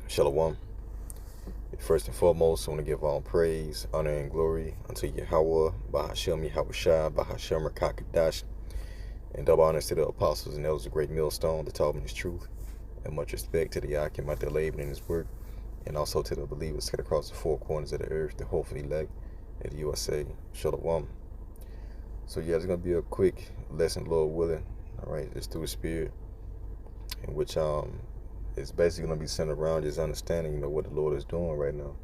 Shalom. First and foremost, I want to give all praise, honor, and glory unto Yahweh, Bahashem Yahushua, Bahashem Rakakadash, and double honors to the apostles and elders of Great Millstone, the taught his truth, and much respect to the Yakim out there laboring in his work, and also to the believers scattered across the four corners of the earth, the hopefully elect of the USA. Shalom. So yeah, it's gonna be a quick lesson, Lord willing. All right, just through the Spirit, in which it's basically gonna be centered around just understanding, what the Lord is doing right now.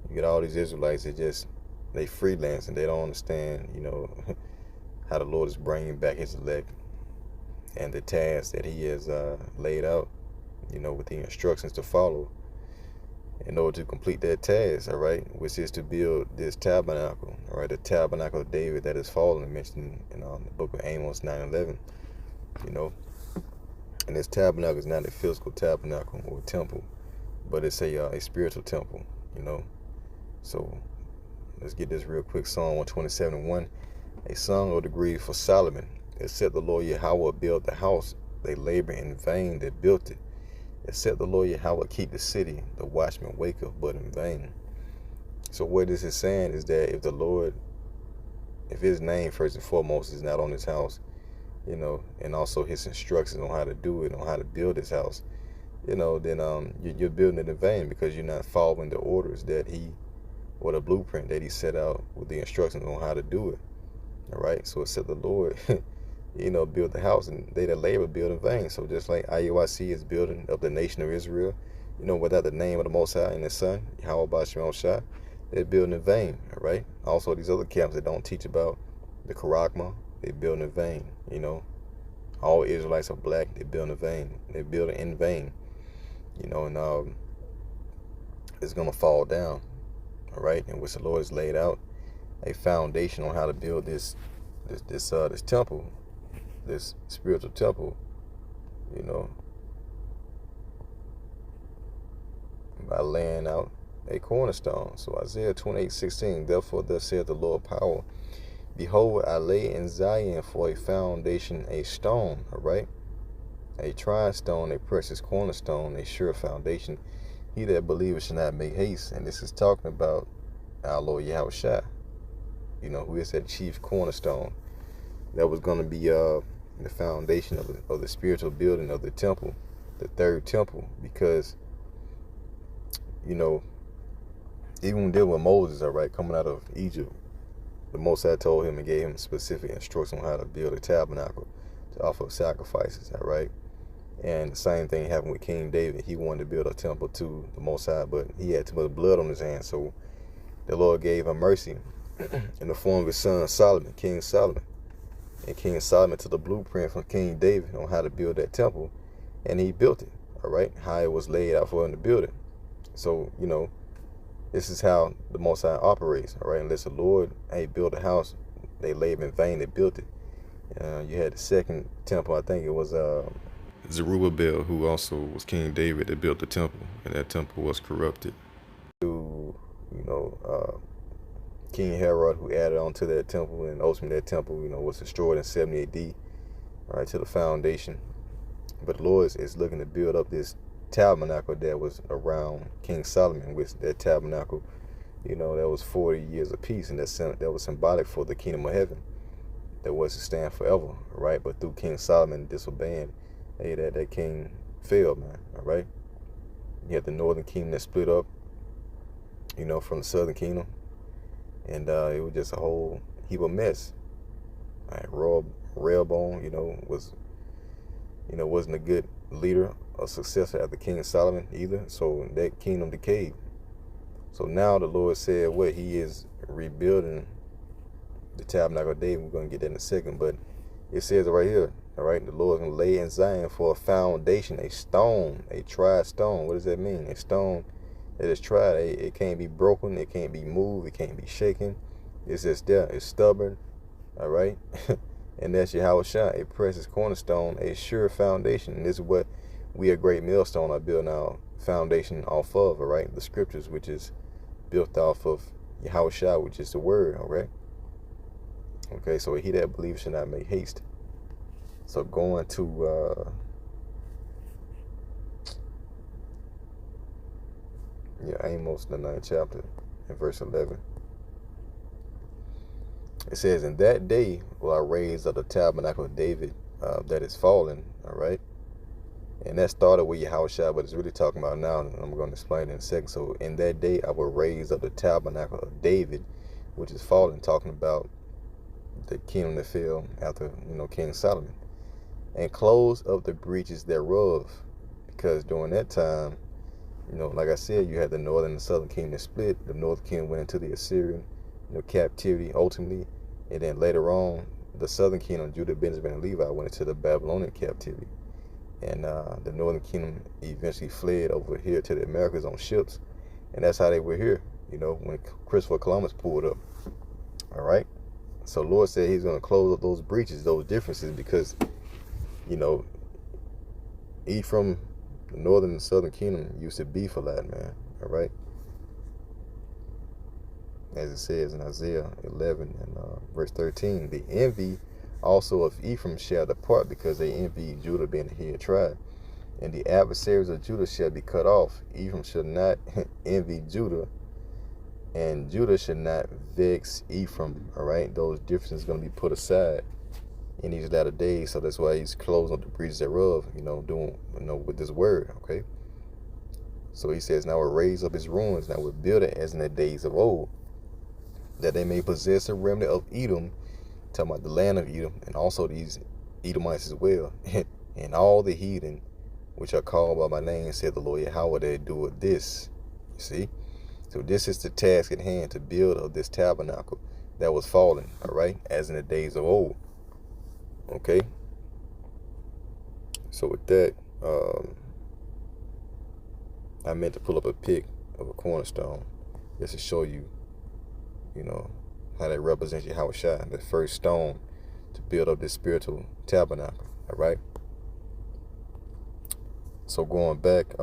You get all these Israelites that they freelance and they don't understand, how the Lord is bringing back His elect and the tasks that He has laid out, with the instructions to follow in order to complete that task, all right, which is to build this tabernacle, all right, the tabernacle of David that is fallen, mentioned in the book of Amos 9:11, and this tabernacle is not a physical tabernacle or temple, but it's a spiritual temple, So let's get this real quick. Psalm 127:1, a song of the grief for Solomon. Except the Lord Yahweh built the house, they labor in vain that built it. Except the Lord Yahweh keep the city, the watchman waketh but in vain. So what this is saying is that if His name first and foremost is not on His house, and also His instructions on how to do it, on how to build His house, then you're building it in vain, because you're not following the orders that or the blueprint that He set out with the instructions on how to do it. All right. So except the Lord, build the house, and they that labor build in vain. So just like IUIC is building up the nation of Israel, without the name of the Most High and His Son, Yahweh Bashim Shah, they're building in vain. All right. Also, these other camps that don't teach about the Karagma, they're building in vain. All Israelites are black, they're building in vain. They're building in vain. And it's gonna fall down. All right, in which the Lord has laid out a foundation on how to build this temple, this spiritual temple, by laying out a cornerstone. So Isaiah 28:16, therefore thus saith the Lord power, behold, I lay in Zion for a foundation, a stone, all right, a tried stone, a precious cornerstone, a sure foundation. He that believeth shall not make haste. And this is talking about our Lord Yahushua, who is that chief cornerstone that was going to be the foundation of the spiritual building of the temple, the third temple. Because even when they were Moses, all right, coming out of Egypt, the Most High told him and gave him specific instructions on how to build a tabernacle to offer sacrifices, all right. And the same thing happened with King David. He wanted to build a temple to the Most High, but he had too much blood on his hands. So the Lord gave him mercy in the form of his son Solomon, King Solomon. And King Solomon took the blueprint from King David on how to build that temple, and he built it, all right, how it was laid out for him to build it. So, this is how the Most High operates, all right. Unless the Lord, build a house, they labor in vain, they built it. You had the second temple, I think it was Zerubbabel, who also was King David, that built the temple, and that temple was corrupted. King Herod, who added on to that temple, and ultimately that temple, was destroyed in 70 AD, all right, to the foundation. But the Lord is looking to build up this tabernacle that was around King Solomon, which that tabernacle, that was 40 years of peace, and that was symbolic for the kingdom of heaven that was to stand forever, right? But through King Solomon disobeying, that king failed, man, all right? You had the northern kingdom that split up, from the southern kingdom, and it was just a whole heap of mess. All right, Rehoboam, wasn't a good leader or successor after King Solomon either, so that kingdom decayed. So now the Lord said what He is rebuilding the tabernacle of David. We're going to get that in a second, but it says it right here, all right, the Lord is going to lay in Zion for a foundation, a stone, a tried stone. What does that mean? A stone that is tried. It can't be broken, it can't be moved, it can't be shaken. It's just there. It's stubborn, all right. And that's Yahushua, a precious cornerstone, a sure foundation. And this is what we at Great Millstone are building our foundation off of, all right? The scriptures, which is built off of Yahushua, which is the word, all right? Okay, so he that believes should not make haste. So going to Yeah, Amos, the 9th chapter, in verse 11. It says, "In that day will I raise up the tabernacle of David that is fallen." All right. And that started with Yahushua, but it's really talking about now, and I'm going to explain it in a second. So, in that day I will raise up the tabernacle of David, which is fallen, talking about the kingdom that fell after, King Solomon, and close up the breaches thereof. Because during that time, like I said, you had the northern and southern kingdom split. The northern kingdom went into the Assyrian, captivity ultimately, and then later on, the southern kingdom, Judah, Benjamin, and Levi, went into the Babylonian captivity. And the northern kingdom eventually fled over here to the Americas on ships, and that's how they were here, when Christopher Columbus pulled up. All right. So Lord said He's going to close up those breaches, those differences, because Ephraim, the northern and southern kingdom, used to be for that, man. All right. As it says in Isaiah 11 and verse 13, the envy also of Ephraim shall depart, because they envy Judah being the head tribe. And the adversaries of Judah shall be cut off. Ephraim shall not envy Judah, and Judah shall not vex Ephraim. All right, those differences are going to be put aside in these latter days. So that's why He's closing up the breaches thereof, doing, with this word. Okay. So He says, "Now will raise up His ruins, now will build it as in the days of old, that they may possess a remnant of Edom," talking about the land of Edom, and also these Edomites as well, "and all the heathen which are called by my name, said the Lord Yahweh, they do this." You see? So this is the task at hand, to build of this tabernacle that was fallen, all right, as in the days of old. Okay? So with that, I meant to pull up a pic of a cornerstone just to show you, how that represents Yahushua, the first stone to build up this spiritual tabernacle. All right. So going back,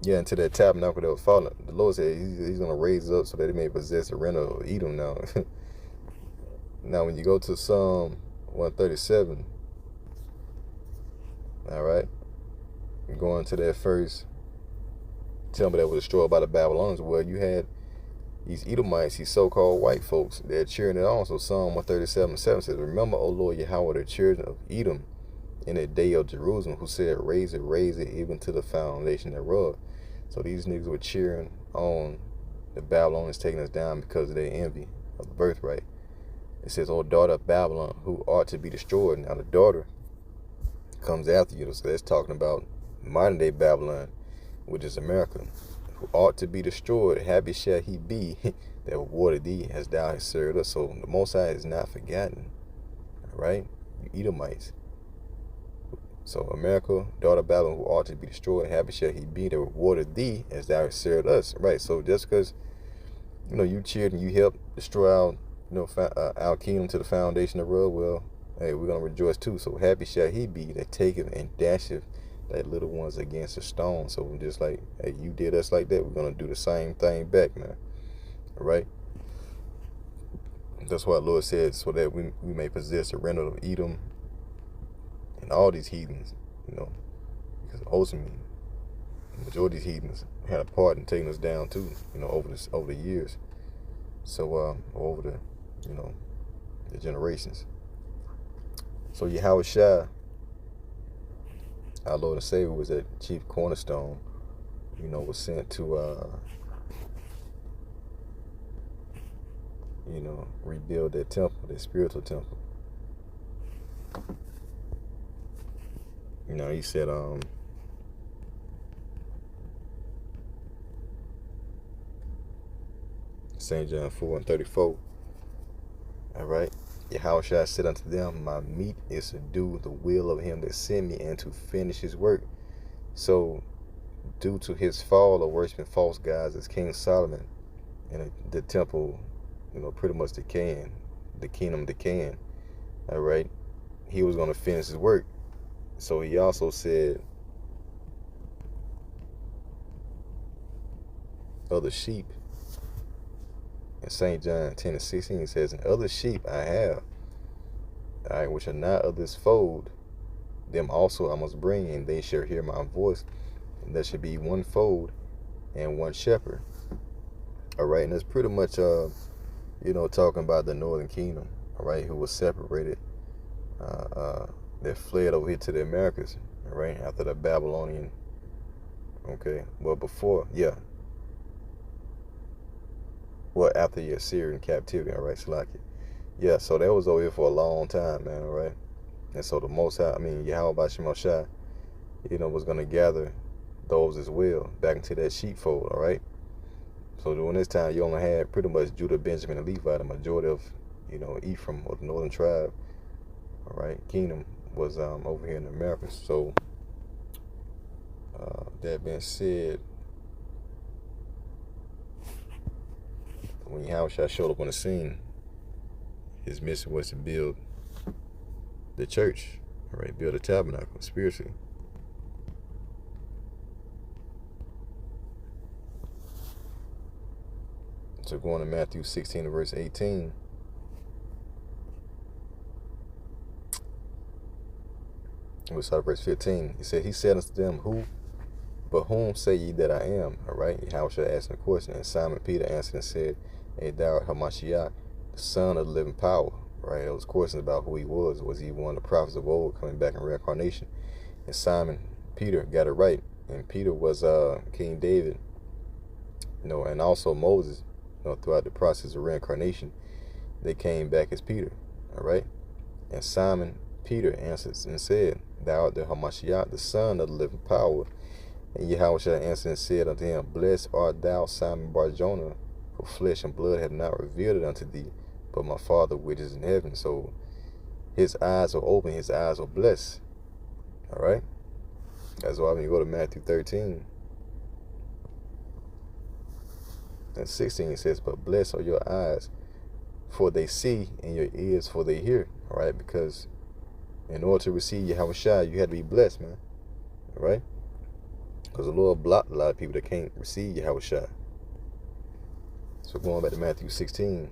into that tabernacle that was fallen, the Lord said He's going to raise up so that He may possess a remnant of Edom. Now, now when you go to Psalm 137, all right, you're going to that first temple that was destroyed by the Babylonians. Well, you had these Edomites, these so-called white folks, they're cheering it on. So Psalm 137:7 says, "Remember, O Lord Yahweh, the children of Edom in the day of Jerusalem, who said, raise it, even to the foundation thereof." So these niggas were cheering on the Babylonians taking us down because of their envy of the birthright. It says, "O daughter of Babylon, who ought to be destroyed." Now the daughter comes after you. So that's talking about modern day Babylon, which is America. "Who ought to be destroyed, happy shall he be that rewarded thee, as thou hast served us." So the Most High is not forgotten. All right? You Edomites. So America, daughter of Babylon, who ought to be destroyed, happy shall he be that rewarded thee, as thou hast served us. Right? So just because, you cheered and you helped destroy our kingdom to the foundation thereof, well, hey, we're going to rejoice too. So happy shall he be that taketh and dasheth that little ones against a stone. So just like, hey, you did us like that, we're going to do the same thing back, man. All right? That's why the Lord said, so that we may possess a remnant of Edom and all these heathens, because ultimately, the majority of these heathens had a part in taking us down too, over the years. So, over the, the generations. So Yahushua, our Lord and Savior, was that chief cornerstone, was sent to, rebuild that temple, that spiritual temple. He said, St. John 4:34, all right, "Yahushua said unto them, my meat is to do the will of him that sent me, and to finish his work." So, due to his fall of worshiping false gods as King Solomon, and the temple, pretty much decaying, the kingdom decaying, all right, he was going to finish his work. So he also said, other sheep, in St. John 10:16, he says, "And other sheep I have, all right, which are not of this fold, them also I must bring, and they shall hear my voice, And there should be one fold and one shepherd. All right, and that's pretty much talking about the northern kingdom, all right, who was separated, that fled over here to the Americas, all right, after the Babylonian, okay, well before, yeah, well after the Assyrian captivity, all right, Salakia. Yeah, so that was over here for a long time, man, all right. And so the Most High, Yahweh Bashim Shai, was going to gather those as well back into that sheepfold, all right. So during this time, you only had pretty much Judah, Benjamin, and Levi. The majority of, Ephraim, or the northern tribe, all right, kingdom was over here in the Americas. So that being said, when Yahushua showed up on the scene, his mission was to build the church, all right, build a tabernacle spiritually. So going to Matthew 16 and verse 18. We'll start at verse 15. He said unto them, But whom say ye that I am? All right, Yahushua asked him a question, and Simon Peter answered and said, thou art Hamashiach, the Son of the living power. Right, there was questions about who he was. Was he one of the prophets of old coming back in reincarnation? And Simon Peter got it right. And Peter was King David, and also Moses. Throughout the process of reincarnation, they came back as Peter. All right, and Simon Peter answered and said, thou art the Hamashiach, the Son of the living power. And Yahushua answered and said unto him, Blessed art thou, Simon Bar-Jonah, for flesh and blood have not revealed it unto thee, but my Father which is in heaven. So his eyes are open, his eyes are blessed. All right, that's why when you go to Matthew 13 and 16, it says, But blessed are your eyes, for they see, and your ears, for they hear. All right, because in order to receive Yahushua, you had to be blessed, man. All right, because the Lord blocked a lot of people that can't receive Yahushua. So going back to Matthew 16.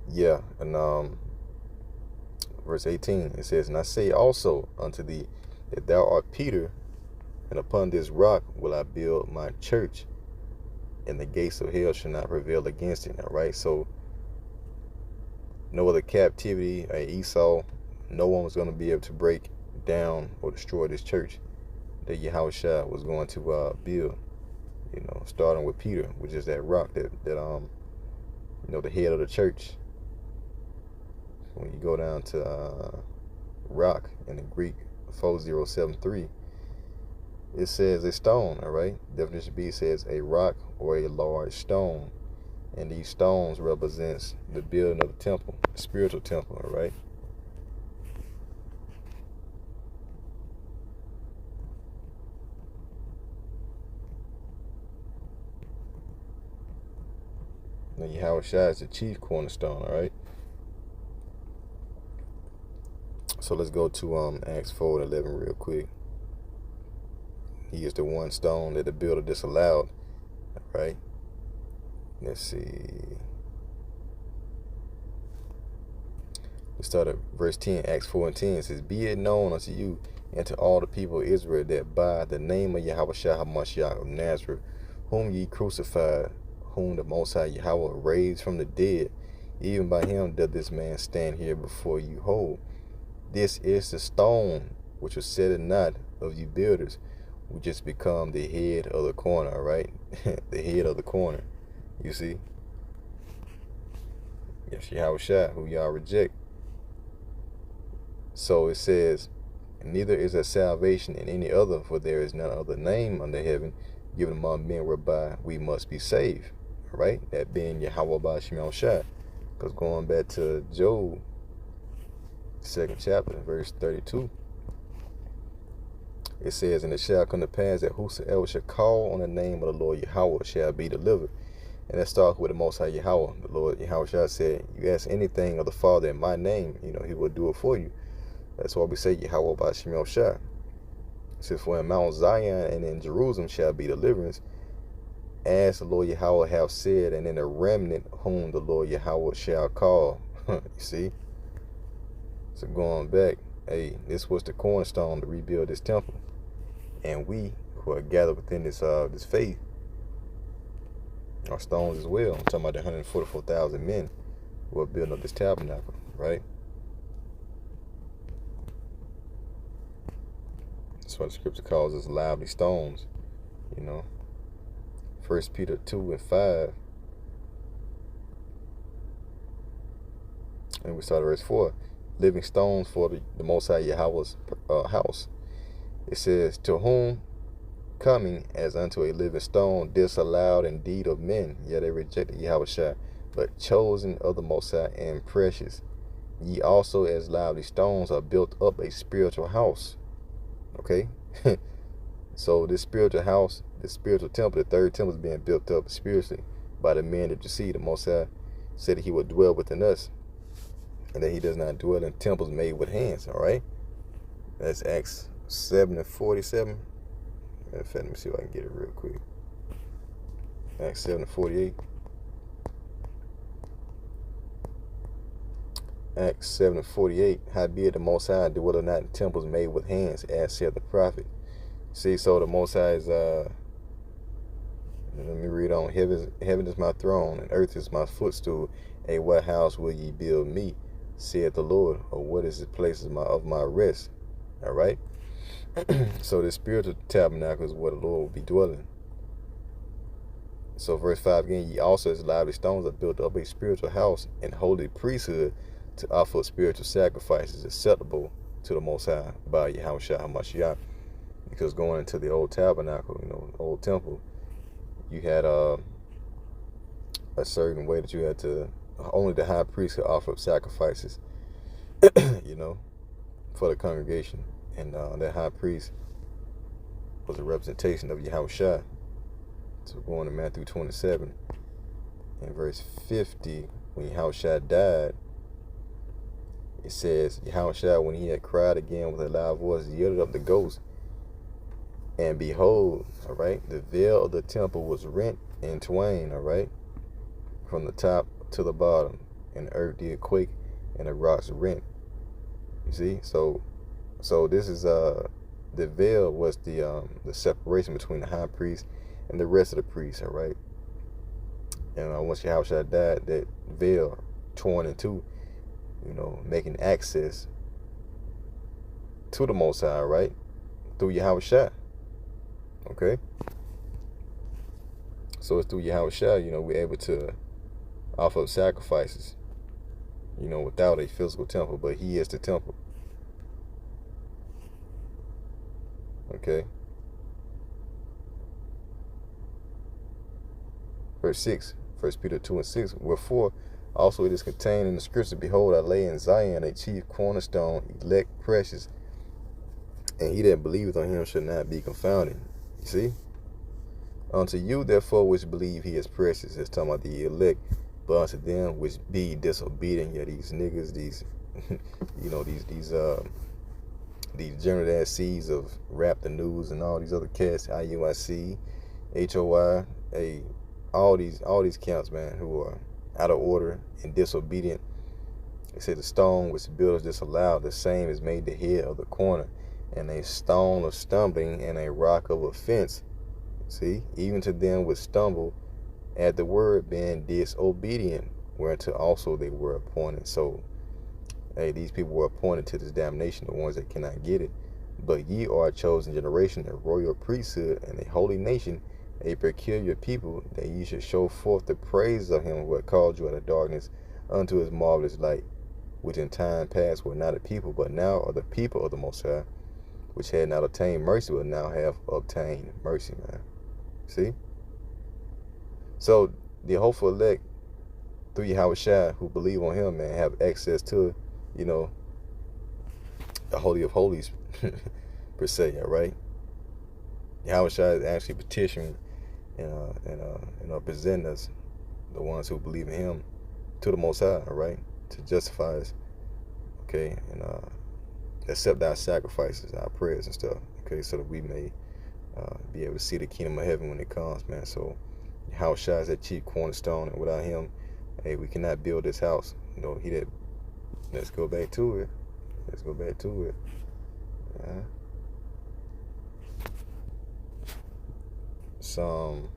Yeah, and verse 18, it says, And I say also unto thee that thou art Peter, and upon this rock will I build my church, and the gates of hell shall not prevail against it. All right, so no other captivity, Esau, no one was going to be able to break down or destroy this church that Yahushua was going to build, starting with Peter, which is that rock that the head of the church. When you go down to rock in the Greek 4073, it says a stone, all right? Definition B says a rock or a large stone. And these stones represents the building of the temple, the spiritual temple, all right? Now Yahushua is the chief cornerstone, all right? So let's go to Acts 4:11 real quick. He is the one stone that the builder disallowed, right? Let's see. Let's start at verse 10. Acts 4:10. It says, Be it known unto you and to all the people of Israel that by the name of Yahushua HaMashiach of Nazareth, whom ye crucified, whom the Most High Yahweh raised from the dead, even by him doth this man stand here before you whole. This is the stone which was set at naught of you builders, which just become the head of the corner, all right? The head of the corner, you see? Yes, Yahushua, who y'all reject. So it says, Neither is there salvation in any other, for there is none other name under heaven given among men whereby we must be saved, all right? That being Yahweh Bashim Shai. Because going back to Job, 2nd chapter, verse 32, it says, And it shall come to pass that whosoever shall call on the name of the Lord Yahweh shall be delivered. And that starts with the Most High Yahweh. The Lord Yahweh said, You ask anything of the Father in my name, he will do it for you. That's why we say Yahweh Bashim Shai. It says, For in Mount Zion and in Jerusalem shall be deliverance, as the Lord Yahweh have said, and in a remnant whom the Lord Yahweh shall call. You see? So going back, hey, this was the cornerstone to rebuild this temple. And we who are gathered within this faith are stones as well. I'm talking about the 144,000 men who are building up this tabernacle, right? That's why the scripture calls us lively stones, you know. 1 Peter 2 and 5. And we start at verse 4. Living stones for the Most High Yahweh's house. It says, to whom coming as unto a living stone, disallowed indeed of men, yet they rejected Yahweh, but chosen of the Most High and precious. Ye also as lively stones are built up a spiritual house. Okay? So this spiritual house, this spiritual temple, the third temple is being built up spiritually by the men that you see. The Most High said that he would dwell within us, and that he does not dwell in temples made with hands. All right? That's Acts 7 and 47. In fact, let me see if I can get it real quick. Acts 7 and 48. Acts 7 and 48. Howbeit the Most High dwelleth not in temples made with hands, as saith the prophet. See, so the Most High is, let me read on. Heaven is my throne, and earth is my footstool. A what house will ye build me, saith the Lord? Or what is the place of my rest? All right? So the spiritual tabernacle is where the Lord will be dwelling. So verse 5 again, ye also as lively stones are built up a spiritual house and holy priesthood to offer spiritual sacrifices acceptable to the Most High by Yahweh HaMashiach. Because going into the old tabernacle, the old temple, you had a certain way that you had to, only the high priest could offer up sacrifices, for the congregation. And that high priest was a representation of Yahweh. So going to Matthew 27 and verse 50, when Yahweh died, it says, Yahweh, when he had cried again with a loud voice, yielded up the ghost. And behold, all right, the veil of the temple was rent in twain, all right, from the top to the bottom. And the earth did quake, and the rocks rent. You see? So this is the veil was the separation between the high priest and the rest of the priests, all right? And once Yahweh died, that veil torn in two, making access to the Most High, right? Through Yahweh. Okay? So it's through Yahweh, we're able to offer up sacrifices, without a physical temple, but he is the temple. Okay? Verse 6, 1 Peter 2 and 6, wherefore also it is contained in the scripture, behold, I lay in Zion a chief cornerstone, elect, precious, and he that believeth on him shall not be confounded. You see? Unto you, therefore, which believe he is precious, it's talking about the elect, but unto them which be disobedient, these niggas, these, these general ass seeds of Rap the News and all these other cats, IUIC, HOI, all these camps, man, who are out of order and disobedient. They say the stone which the builders disallowed, the same is made the head of the corner, and a stone of stumbling and a rock of offense. See, even to them which stumble at the word, being disobedient, whereunto also they were appointed. So, these people were appointed to this damnation, the ones that cannot get it. But ye are a chosen generation, a royal priesthood, and a holy nation, a peculiar people, that ye should show forth the praise of him who had called you out of darkness unto his marvelous light, which in time past were not a people, but now are the people of the Most High, which had not obtained mercy, but now have obtained mercy, man. See? So the hopeful elect, through Yahweh who believe on him, man, have access to, the Holy of Holies, per se, all right? Yahweh is actually petitioning and presenting us, the ones who believe in him, to the Most High, all right? To justify us, okay? And accept our sacrifices, our prayers and stuff, okay? So that we may be able to see the kingdom of heaven when it comes, man. So House Shah is that chief cornerstone, and without him, hey, we cannot build this house. You know, he did. Let's go back to it. Let's go back to it. Psalm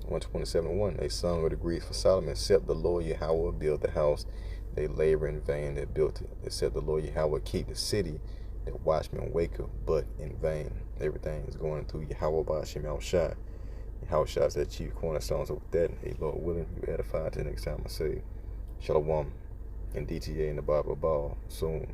127:1. A song of the grief for Solomon. Except the Lord Yahweh build the house, they labor in vain that built it. Except the Lord Yahweh keep the city, that watchmen wake up, but in vain. Everything is going through Yahweh Ba'ashem Yahushua. Yahushua is that chief cornerstone. So with that, hey, Lord willing, you edify till next time I say Shalom and DTA in the Bible Ball soon.